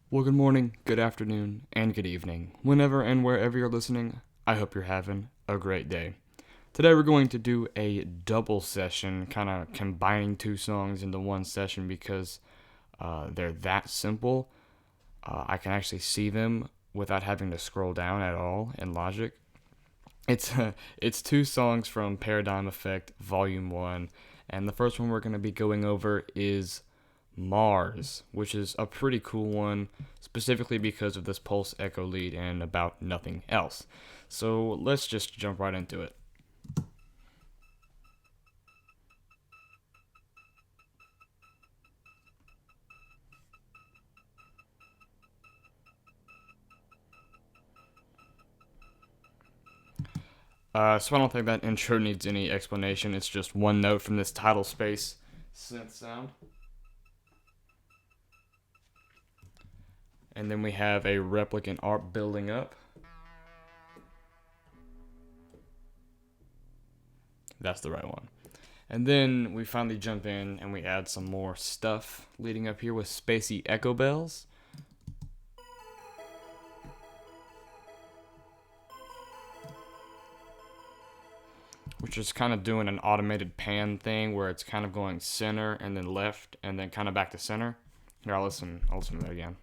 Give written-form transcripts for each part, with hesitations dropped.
Well, good morning, good afternoon, and good evening. Whenever and wherever you're listening, I hope you're having a great day. Today we're going to do a double session, kind of combining two songs into one session because they're that simple. I can actually see them without having to scroll down at all in Logic. It's two songs from Paradyme Effect Vol.1, and the first one we're going to be going over is Mars, which is a pretty cool one, specifically because of this pulse echo lead and about nothing else. So let's just jump right into it. So I don't think that intro needs any explanation. It's just one note from this title space synth sound. And then we have a replicant ARP building up. That's the right one. And then we finally jump in and we add some more stuff leading up here with spacey echo bells. Which is kind of doing an automated pan thing where it's kind of going center and then left and then kind of back to center. Here, I'll listen to that again.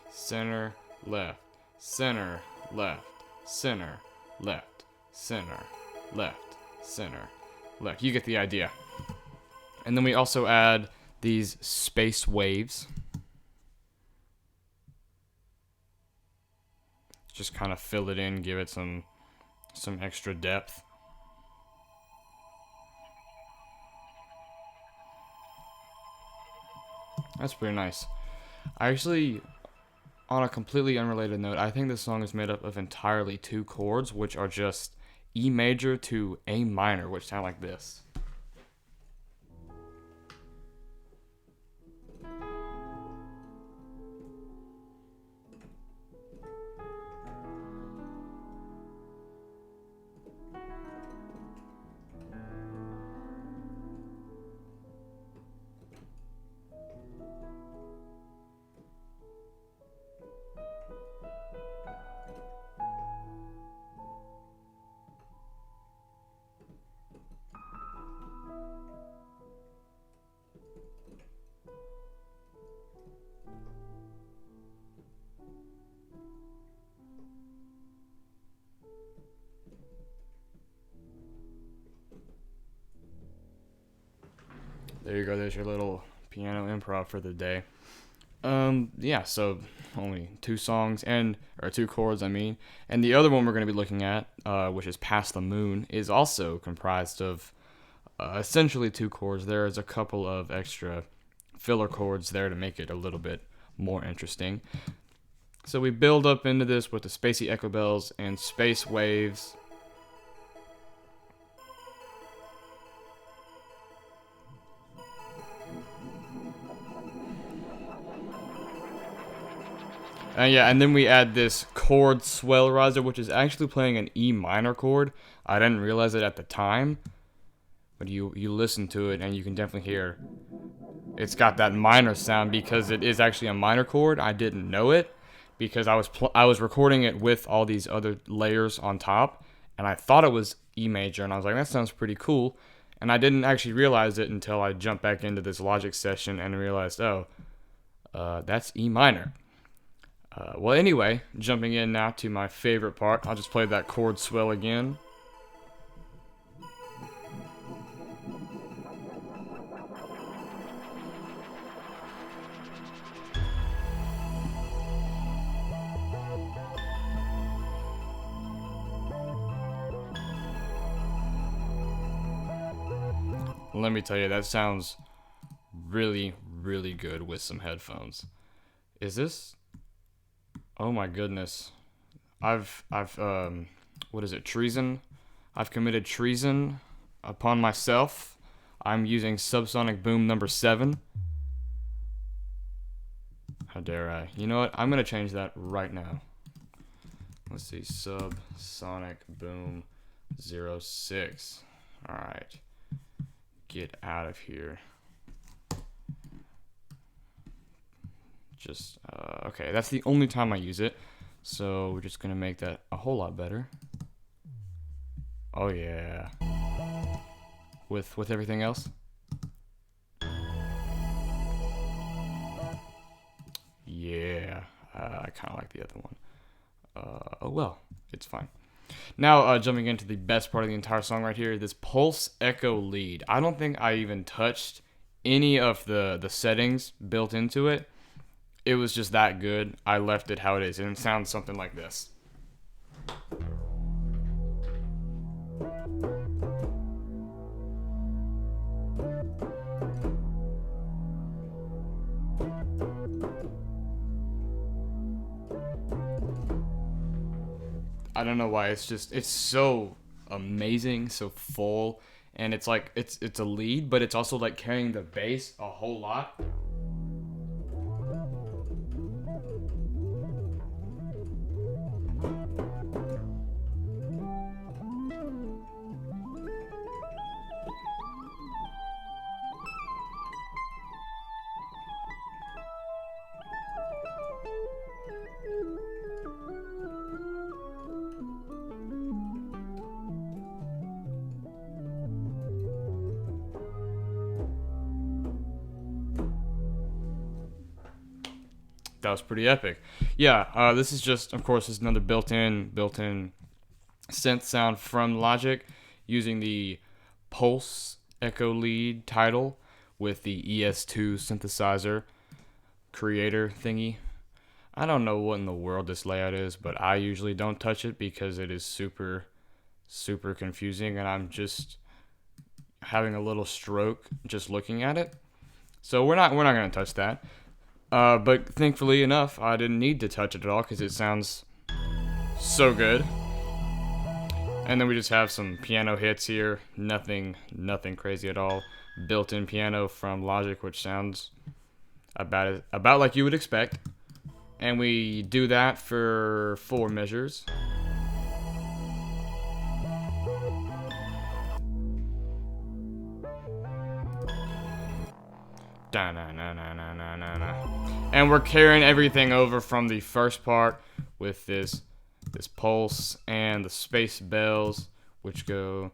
Center, left, center, left, center, left, center, left, center, left. You get the idea. And then we also add these space waves. Just kind of fill it in, give it some extra depth. That's pretty nice. I actually, on a completely unrelated note, I think this song is made up of entirely two chords, which are just E major to A minor, which sound like this. There you go. There's your little piano improv for the day. Yeah. So only two songs or two chords, I mean. And the other one we're going to be looking at, which is "Past the Moon," is also comprised of essentially two chords. There is a couple of extra filler chords there to make it a little bit more interesting. So we build up into this with the spacey echo bells and space waves. And then we add this chord swell riser, which is actually playing an E minor chord. I didn't realize it at the time, but you listen to it and you can definitely hear it's got that minor sound because it is actually a minor chord. I didn't know it because I was recording it with all these other layers on top, and I thought it was E major, and I was like, that sounds pretty cool. And I didn't actually realize it until I jumped back into this Logic session and realized, that's E minor. Well, anyway, jumping in now to my favorite part, I'll just play that chord swell again. Let me tell you, that sounds really, really good with some headphones. Is this? Oh my goodness. What is it? Treason? I've committed treason upon myself. I'm using subsonic boom number 7. How dare I? You know what? I'm gonna change that right now. Let's see. Subsonic boom 06. Alright. Get out of here. just, okay, that's the only time I use it. So we're just gonna make that a whole lot better. Oh yeah. With everything else. Yeah, I kind of like the other one. Oh well, it's fine. Now, jumping into the best part of the entire song right here, this pulse echo lead. I don't think I even touched any of the settings built into it. It was just that good. I left it how it is, and it sounds something like this. I don't know why. It's so amazing, so full, and it's like it's a lead, but it's also like carrying the bass a whole lot. That was pretty epic. Yeah, this is just, of course, is another built-in synth sound from Logic, using the Pulse Echo Lead title with the ES2 synthesizer creator thingy. I don't know what in the world this layout is, but I usually don't touch it because it is super confusing, and I'm just having a little stroke just looking at it. So we're not gonna touch that. But thankfully enough, I didn't need to touch it at all because it sounds so good. And then we just have some piano hits here. Nothing crazy at all. Built-in piano from Logic, which sounds about like you would expect. And we do that for 4 measures. And we're carrying everything over from the first part with this pulse and the space bells, which go.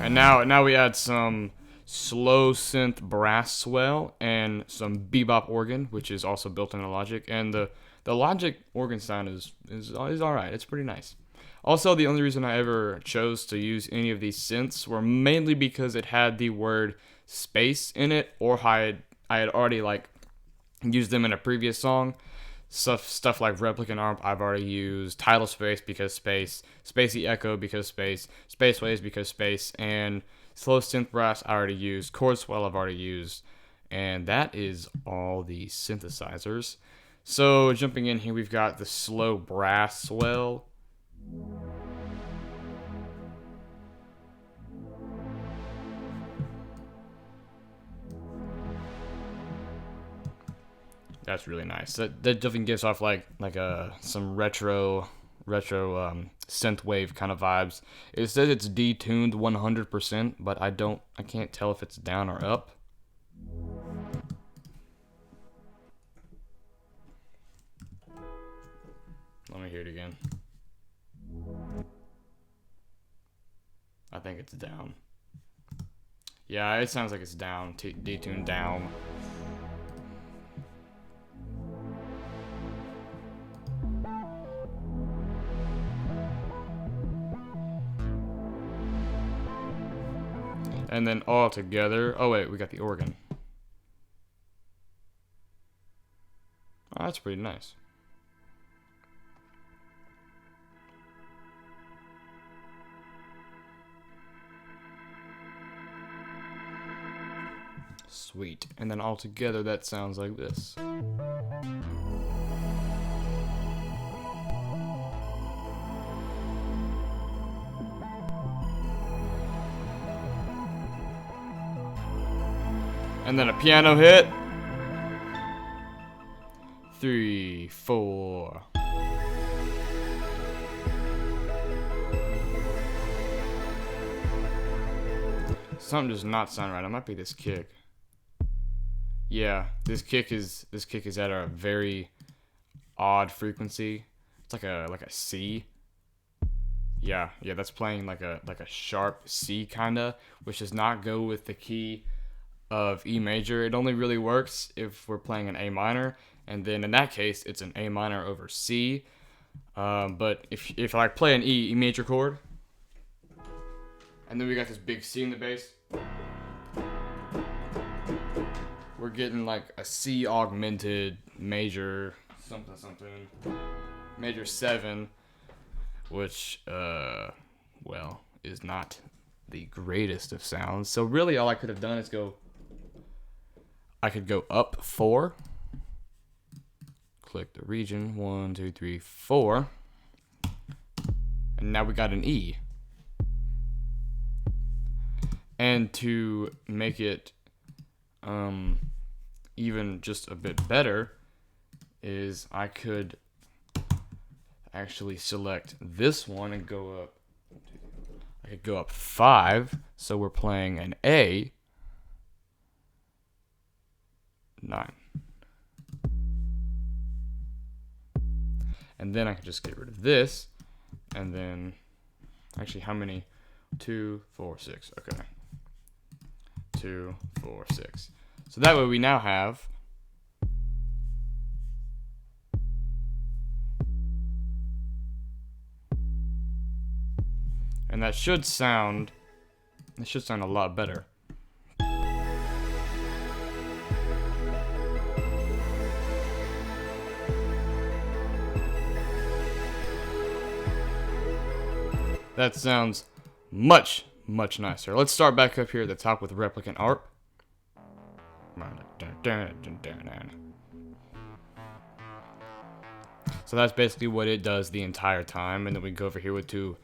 And now we add some slow synth brass swell and some bebop organ, which is also built into Logic. And the Logic organ sound is all right. It's pretty nice. Also, the only reason I ever chose to use any of these synths were mainly because it had the word space in it, or I had already like used them in a previous song. Stuff like Replicant Arp I've already used, Tidal Space because space, Spacey Echo because space Waves because space, and Slow Synth Brass I already used, Chord Swell I've already used, and that is all the synthesizers. So jumping in here, we've got the slow brass swell. That's really nice. That definitely gives off like some retro synth wave kind of vibes. It says it's detuned 100%, but I can't tell if it's down or up. Let me hear it again. I think it's down. Yeah, it sounds like it's down. Detuned down. And then all together. Oh wait, we got the organ. Oh, that's pretty nice. Sweet. And then all together that sounds like this. And then a piano hit. 3, 4. something does not sound right. It might be this kick. Yeah, this kick is at a very odd frequency. It's like a C. Yeah, that's playing like a sharp C kinda, which does not go with the key of E major. It only really works if we're playing an A minor, and then in that case, it's an A minor over C. But if I play an E major chord, and then we got this big C in the bass, we're getting like a C augmented major something, major 7, which well, is not the greatest of sounds. So really all I could have done is I could go up 4, click the region, 1, 2, 3, 4, and now we got an E. And to make it even just a bit better is I could actually select this one and go up. I could go up 5, so we're playing an A 9. And then I can just get rid of this, and then actually how many? 2, 4, 6. Okay. 2, 4, 6. So that way we now have and that should sound a lot better. That sounds much nicer. Let's start back up here at the top with replicant ARP. So that's basically what it does the entire time, and then we go over here to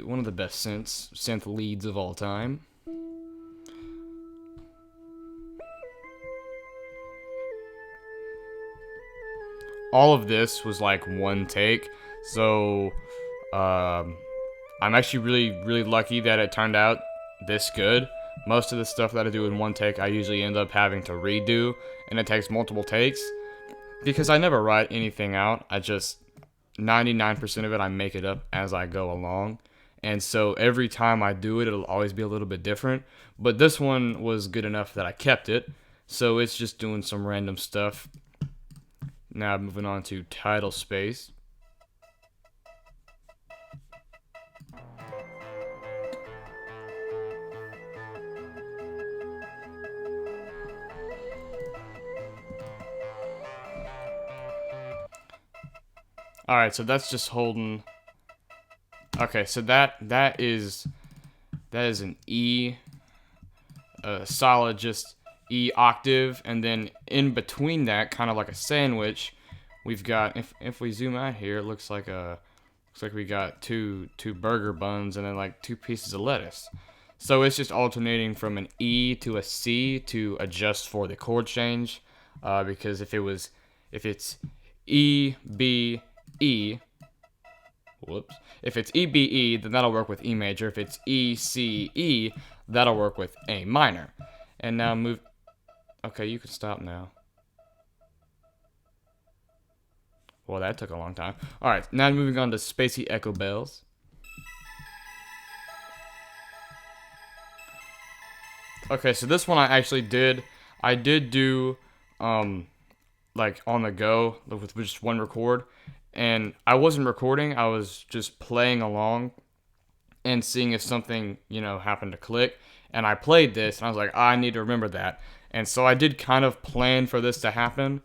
one of the best synth leads of all time. All of this was like one take, so I'm actually really lucky that it turned out this good. Most of the stuff that I do in one take, I usually end up having to redo, and it takes multiple takes, because I never write anything out. I just, 99% of it, I make it up as I go along. And so every time I do it, it'll always be a little bit different. But this one was good enough that I kept it. So it's just doing some random stuff. Now moving on to tidal space. Alright, so that's just holding. Okay, so that is an E, a solid just E octave, and then in between that, kind of like a sandwich, we've got, if we zoom out here, it looks like we got two burger buns and then like 2 pieces of lettuce. So it's just alternating from an E to a C to adjust for the chord change, because if it's E B E, whoops. If it's E B E, then that'll work with E major. If it's E C E, that'll work with A minor. And now move. Okay, you can stop now. Well, that took a long time. All right, now moving on to spacey echo bells. Okay, so this one I actually did. I did do like on the go with just one record. And I wasn't recording, I was just playing along and seeing if something, happened to click. And I played this, and I was like, I need to remember that. And so I did kind of plan for this to happen.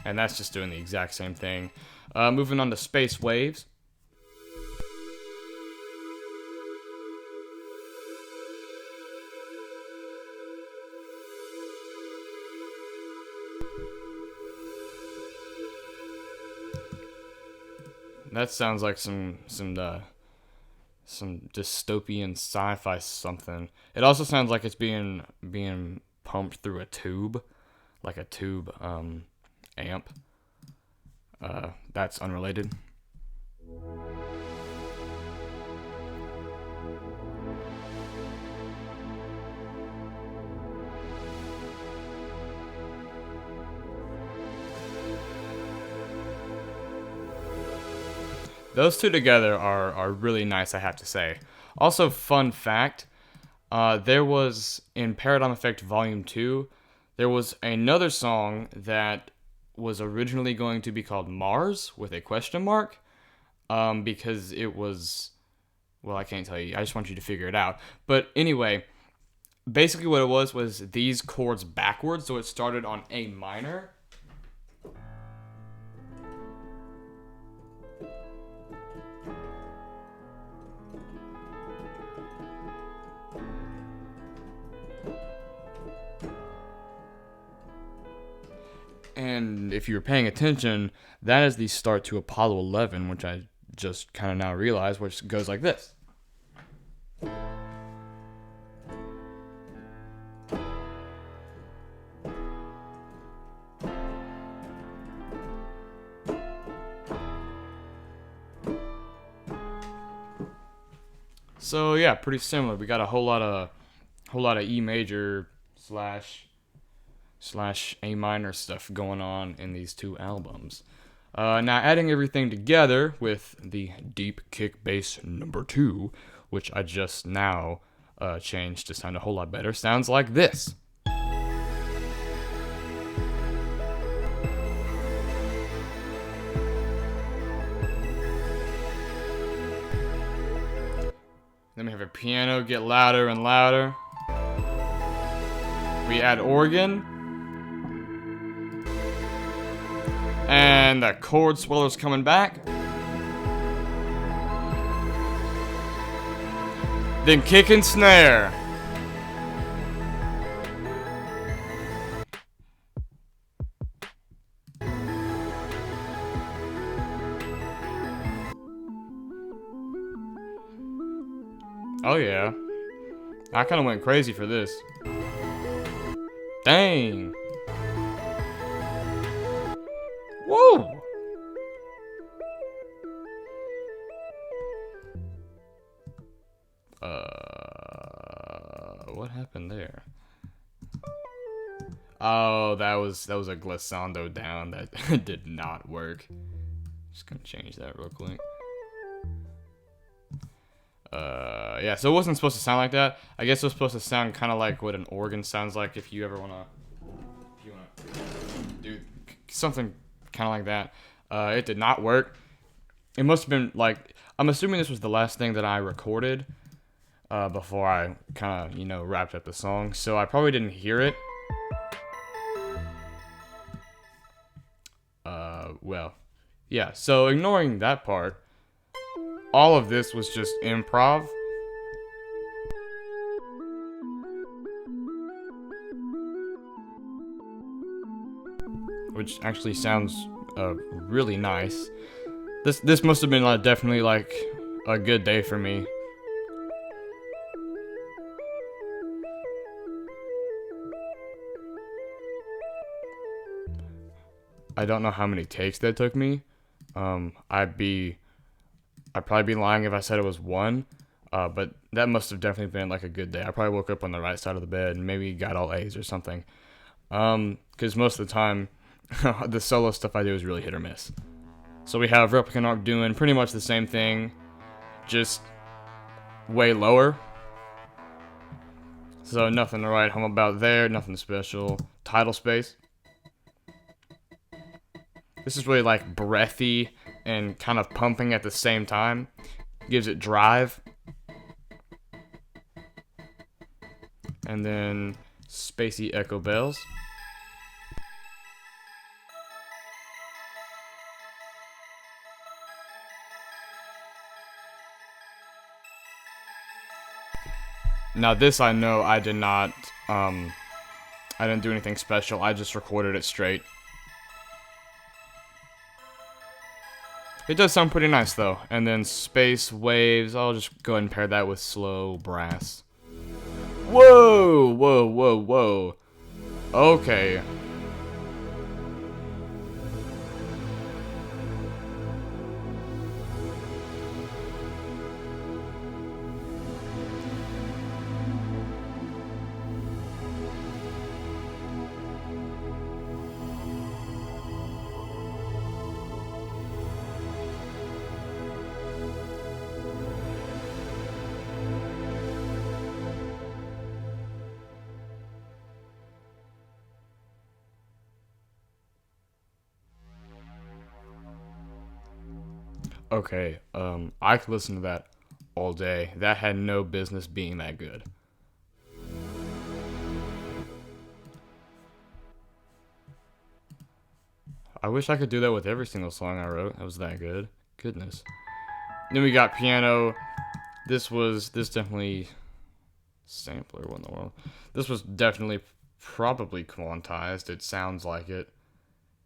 And that's just doing the exact same thing. Moving on to space waves. That sounds like some dystopian sci-fi something. It also sounds like it's being pumped through a tube. like a tube amp. That's unrelated. Those two together are really nice, I have to say. Also, fun fact, there was, in Paradyme Effect Volume 2, there was another song that was originally going to be called Mars, with a question mark, because it was, well, I can't tell you, I just want you to figure it out. But anyway, basically what it was these chords backwards, so it started on A minor, and if you were paying attention, that is the start to Apollo 11, which I just kind of now realized, which goes like this. So yeah, pretty similar. We got a whole lot of E major slash A minor stuff going on in these two albums. Now adding everything together with the deep kick bass number 2, which I just now changed to sound a whole lot better, sounds like this. Then we have a piano get louder and louder. We add organ. And the chord sweller's coming back. Then kick and snare. Oh yeah. I kind of went crazy for this. Dang. Whoa. What happened there? Oh, that was a glissando down that did not work. Just gonna change that real quick. Yeah, so it wasn't supposed to sound like that. I guess it was supposed to sound kind of like what an organ sounds like if you wanna do something kind of like that. It did not work. It must have been like, I'm assuming this was the last thing that I recorded before I kind of, wrapped up the song. So I probably didn't hear it. Well, yeah, so ignoring that part, all of this was just improv. Which actually sounds really nice. This must have been definitely like a good day for me. I don't know how many takes that took me. I'd probably be lying if I said it was one. But that must have definitely been like a good day. I probably woke up on the right side of the bed and maybe got all A's or something. Because most of the time, the solo stuff I do is really hit or miss. So we have Replicant Arc doing pretty much the same thing, just way lower. So nothing to write home about there, nothing special. Tidal space. This is really like breathy and kind of pumping at the same time. Gives it drive. And then spacey echo bells. Now this I know I did not, I didn't do anything special, I just recorded it straight. It does sound pretty nice though. And then space waves, I'll just go ahead and pair that with slow brass. Whoa, whoa, whoa, whoa. Okay. Okay, I could listen to that all day. That had no business being that good. I wish I could do that with every single song I wrote. That was that good. Goodness. Then we got piano. This definitely sampler. What in the world? This was definitely probably quantized. It sounds like it.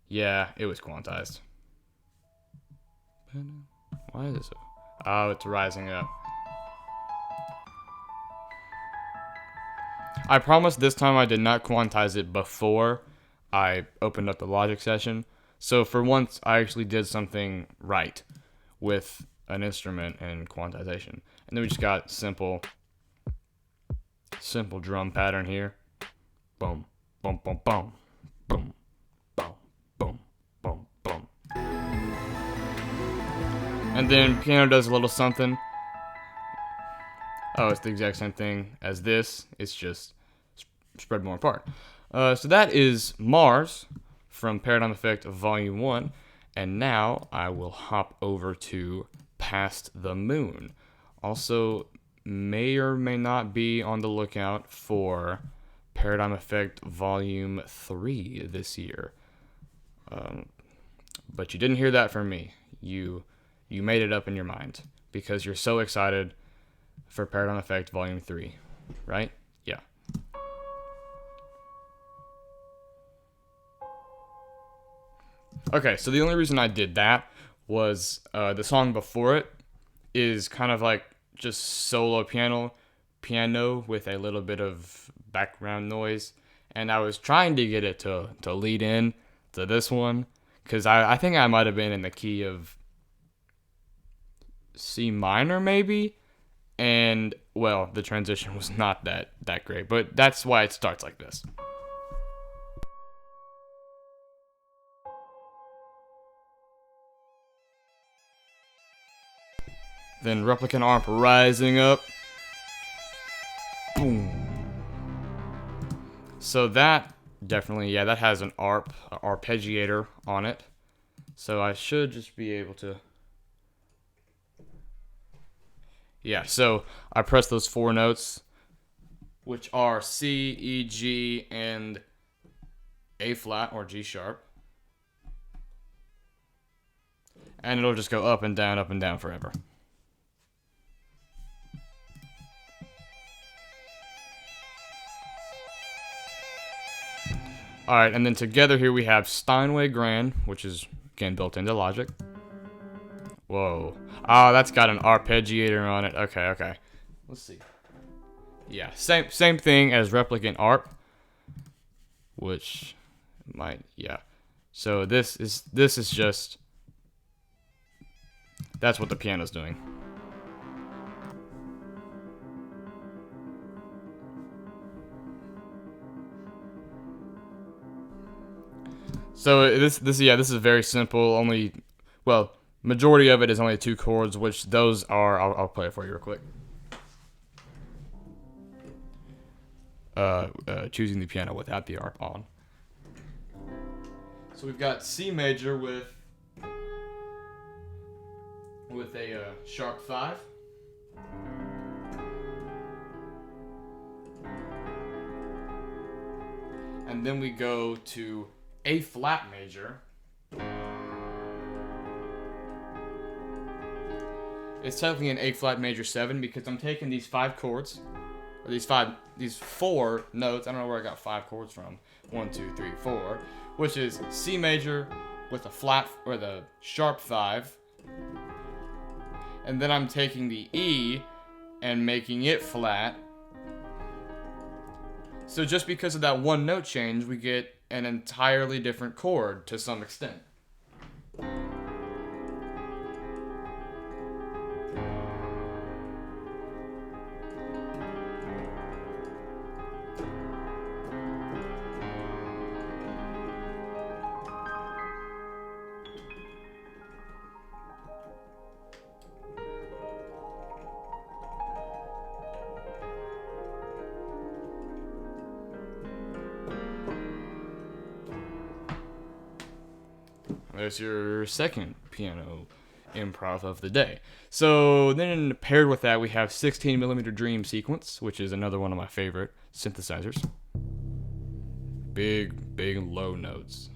Yeah, it was quantized. Why is this? Oh, it's rising up. I promise this time I did not quantize it before I opened up the Logic session. So for once, I actually did something right with an instrument and quantization. And then we just got simple drum pattern here. Boom, boom, boom, boom, boom, boom, boom, boom, boom. And then piano does a little something. Oh, it's the exact same thing as this. It's just spread more apart. So that is Mars from Paradyme Effect Volume 1. And now I will hop over to Past the Moon. Also, may or may not be on the lookout for Paradyme Effect Volume 3 this year. But you didn't hear that from me. You made it up in your mind because you're so excited for Paradyme Effect Volume 3, right? Yeah. Okay, so the only reason I did that was the song before it is kind of like just solo piano with a little bit of background noise, and I was trying to get it to lead in to this one because I think I might have been in the key of C minor maybe, and well, the transition was not that great, but that's why it starts like this. Then replicant arp rising up. Boom. So that definitely, yeah, that has an arpeggiator on it. So I should just be able to. Yeah, so I press those 4 notes, which are C, E, G, and A flat or G sharp. And it'll just go up and down forever. Alright, and then together here we have Steinway Grand, which is, again, built into Logic. Whoa. Oh, that's got an arpeggiator on it. Okay. Let's see. Yeah, same thing as replicant arp, which might, yeah. So this is just, that's what the piano's doing. So this is very simple. Only, well, majority of it is only 2 chords, which those are. I'll play it for you real quick. Choosing the piano without the arp on. So we've got C major with a sharp 5. And then we go to A flat major. It's technically an A flat major 7 because I'm taking these 5 chords, or these 4 notes. I don't know where I got 5 chords from. 1, 2, 3, 4, which is C major with a flat or the sharp 5, and then I'm taking the E and making it flat. So just because of that one note change, we get an entirely different chord to some extent. There's your second piano improv of the day. So then paired with that, we have 16mm Dream Sequence, which is another one of my favorite synthesizers. Big low notes.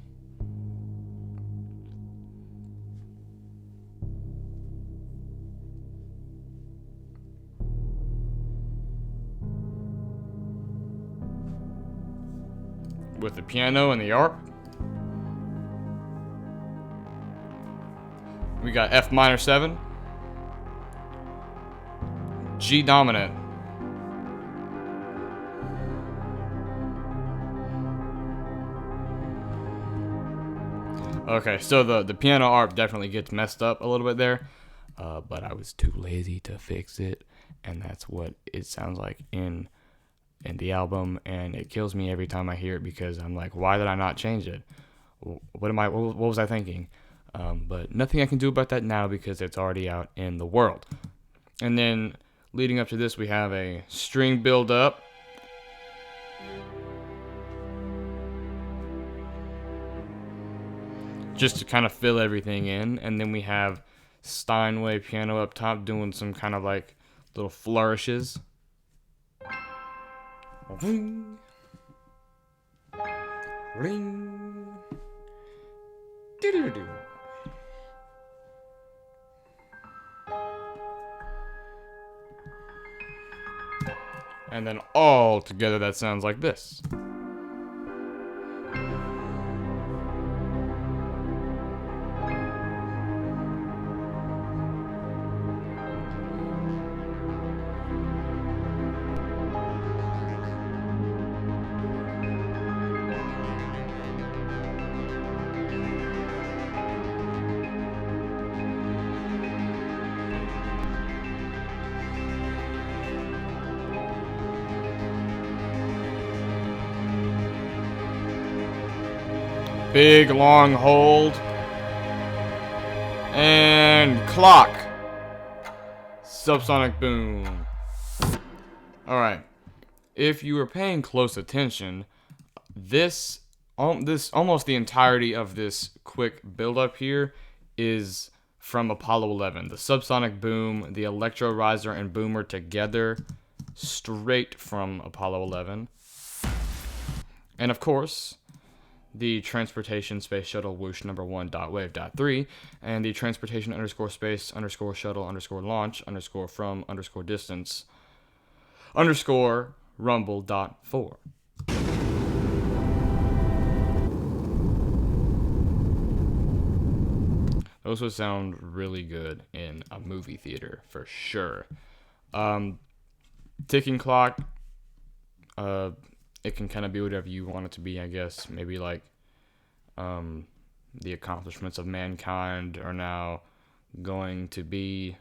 With the piano and the arp. We got F minor 7, G dominant, okay, so the piano arp definitely gets messed up a little bit there, but I was too lazy to fix it, and that's what it sounds like in the album, and it kills me every time I hear it because I'm like, why did I not change it? What was I thinking? But nothing I can do about that now because it's already out in the world. And then leading up to this, we have a string build up. Just to kind of fill everything in. And then we have Steinway piano up top doing some kind of like little flourishes. Ring. Ring. Doo-doo-doo. And then all together that sounds like this. Big long hold. And clock. Subsonic boom. Alright. If you were paying close attention, this almost the entirety of this quick build up here is from Apollo 11. The subsonic boom, the electro riser and boomer together, straight from Apollo 11. And of course, the transportation space shuttle whoosh number 1 dot wave dot 3 and the transportation underscore space underscore shuttle underscore launch underscore from underscore distance underscore rumble dot 4. Those would sound really good in a movie theater for sure. Ticking clock, it can kind of be whatever you want it to be, I guess. Maybe like the accomplishments of mankind are now going to be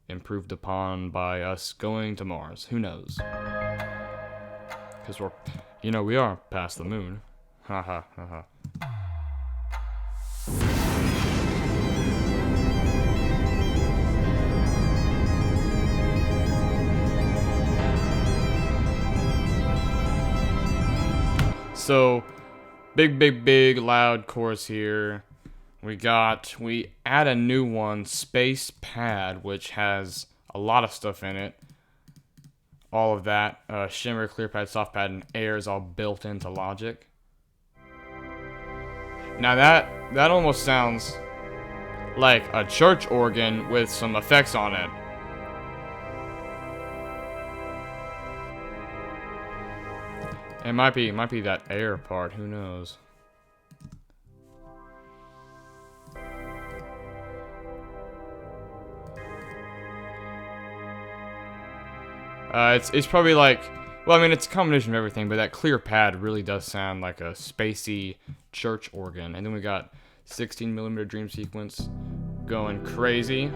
improved upon by us going to Mars. Who knows? Because we are past the moon. Ha ha ha ha. So, big, loud chorus here. We add a new one, Space Pad, which has a lot of stuff in it. All of that. Shimmer, clear pad, soft pad, and air is all built into Logic. Now that almost sounds like a church organ with some effects on it. It might be that air part, who knows. It's probably like, well, I mean, it's a combination of everything, but that clear pad really does sound like a spacey church organ. And then we got 16mm Dream Sequence going crazy.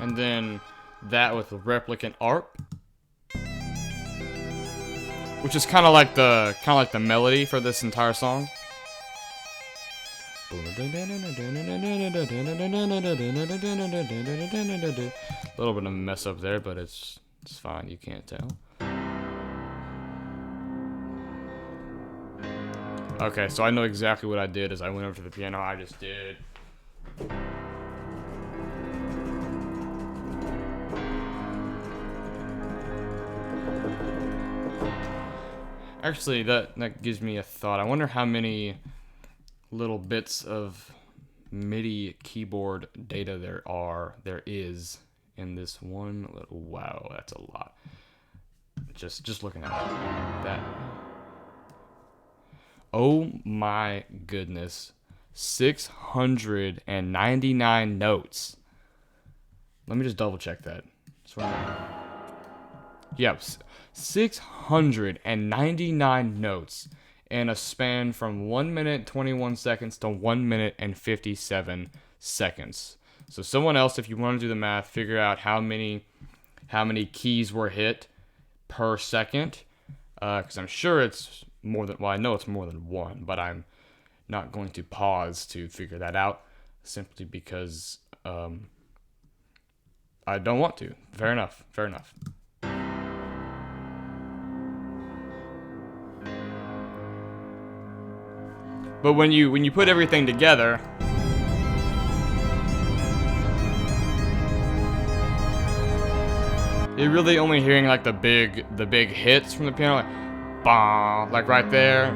And then that with the replicant ARP, which is kind of like the melody for this entire song. little bit of a mess up there, but it's fine. You can't tell. Okay, so I know exactly what I did as I went over to the piano. I just did. Actually, that gives me a thought. I wonder how many little bits of MIDI keyboard data there is in this one little. Wow, that's a lot. Just looking at that. Oh my goodness, 699 notes. Let me just double check that. Yep, 699 notes in a span from 1 minute 21 seconds to 1 minute and 57 seconds. So someone else, if you want to do the math, figure out how many keys were hit per second, because I'm sure it's more than, well, I know it's more than one, but I'm not going to pause to figure that out simply because I don't want to. Fair enough. But when you put everything together, you're really only hearing like the big hits from the piano, like bah, like right there.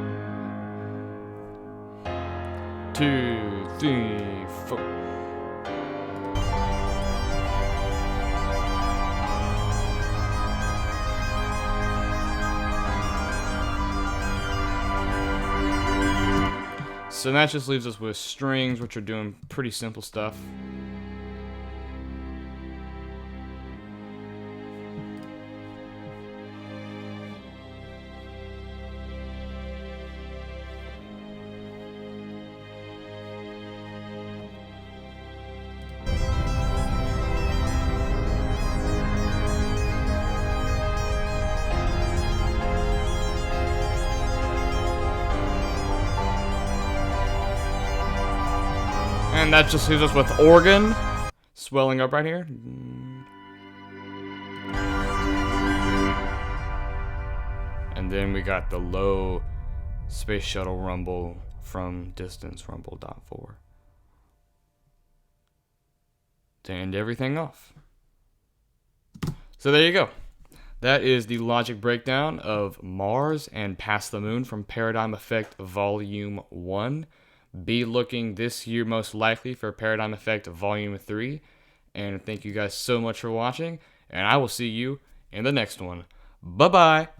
2, 3, 4. So that just leaves us with strings, which are doing pretty simple stuff. And that just leaves us with organ swelling up right here. And then we got the low space shuttle rumble from distance rumble.4 to end everything off. So there you go. That is the logic breakdown of Mars and Past the Moon from Paradyme Effect Volume 1. Be looking this year most likely for Paradyme Effect Volume 3. And thank you guys so much for watching, and I will see you in the next one. Bye-bye!